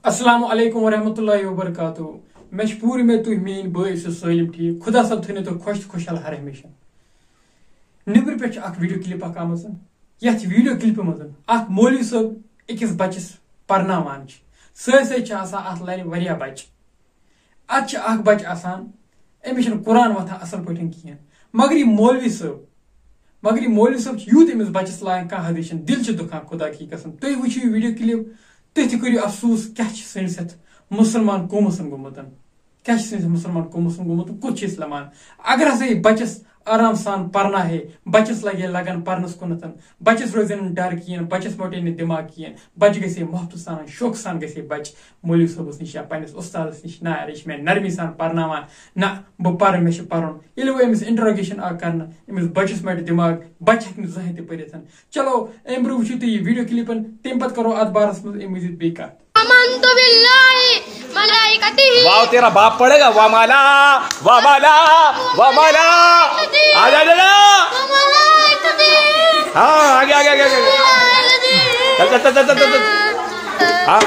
अस्सलामु अलैकुम वरहमतुल्लाहि वबरकातुहू मे पूरी में तुह मेन बई सलिम ठीक खुदा सब थो तो खुश खुशहाल हर हमेशा निबर पे वीडियो क्लिप यथ वीडियो क्लिप मज मौलवी सब अकिस बच्चस परनावान अत लाइन बच्चे अत बच्चे अमिस कुरान वथान असल पे कहें मगर ये मौलवी सब यूत अमिस बच्चस लान कह हदीश दिल दुखान खुदा की कसम तुम वो वीडियो क्लिप तुम करो अफसोस क्या सैनिस मुसलमान कौमस गोमुत क्या मुसलमान कौमस गोमुत कुछ लमान अगर हसा ये बच्चस आराम सान पढ़ना है बच्चस लगे लगन पढ़नस कुनतन बच्चस रोजन डर कहें बच्चस मोटे दिमाग कहें बच्चे गए मोहब्बत सान शौक सान गए बच्चे मौलवी सबस नश या पन्नस उस्तादस नश ना ये मे नरमी सान पढ़नावान ना बह पर मे पढ़न ये वो अमिस इंटरोगेशन आ कर अमिस बच्चस मोटे दिमाग बच्चे हेक जहें तह पढ़ चलो अम ब्रो वो तुम वीडियो क्लिपन तम पे करो अत बारस मज अम मजीद बे कत वाह तेरा बाप पड़ेगा वमाला वमाला वमाला आजा आजा हाँ आगे आगे आगे चल चल चल चल चल हाँ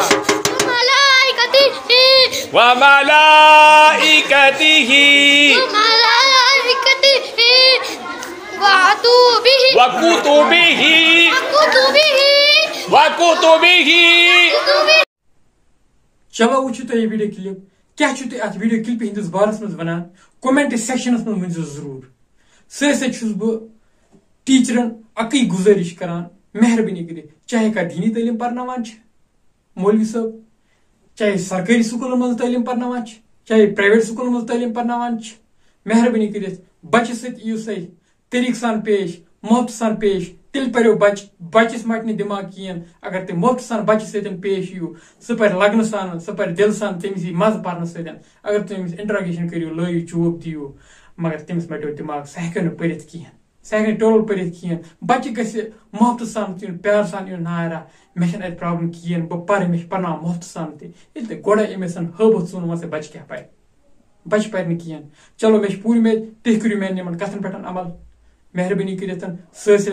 वमलाइकतिही वकुतुबिही चलो वो तुम वीडियो क्लिप क्या अत वीडियो क्लिप हंदिस बारस मज वन कमेंट सेक्शनस मज वन जरूर सस बह टीचरन अकई गुजारिश करान मेहरबानी कर चाहे का दीनी तालीम पढ़नावान मौलवी सब चाहे सरकारी स्कूल मज तालीम पढ़नावान चाहे प्राइवेट स्कूल मज तालीम पढ़नावान मेहरबानी कर बच्चे सो सा तरीक सान पेश मोहब्बत सान पेश तिल परो बच्चस मट दिमाग कहें अगर तुम मोहब्बत सान बच्चे सतन पेश यू सह पर लगन सान सह पर दिल सान तमिस मज पढ़ने सतन अगर तुम इंटरोगेशन करो लयू चूप दियो मगर तमिस मटो दिमाग सह हेको न पढ़ कहें सह हेको टोटल पढ़ कहें बच्चे गि मोहब्बत सान प्यार सान यू नारा मे प्रॉब्लम कहें बह पर मे पढ़ना मोहब्बत सान ते गोड़ अमिस हबत सुन वह बच्चे क्या पर बच्चे पर कहें चलो मे पूरी में तुम करो मेन कथन पे अमल मेहरबानी कर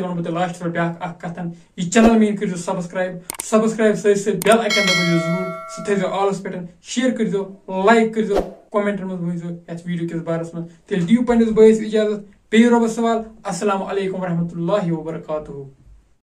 वन बह लास्ट पे ब्या कथन यह चैनल मेन कर सब्सक्राइब बेल आइकन दबो जरूर सह थो आलस पे शेयर कर लाइक कर कमेंटन मज वो वीडियो किस बारस में तेल दियो पन्निस बयस इजाजत पे रबस सवाल अस्सलामु अलैकुम वरहमतुल्लाहि वबरकातुहू।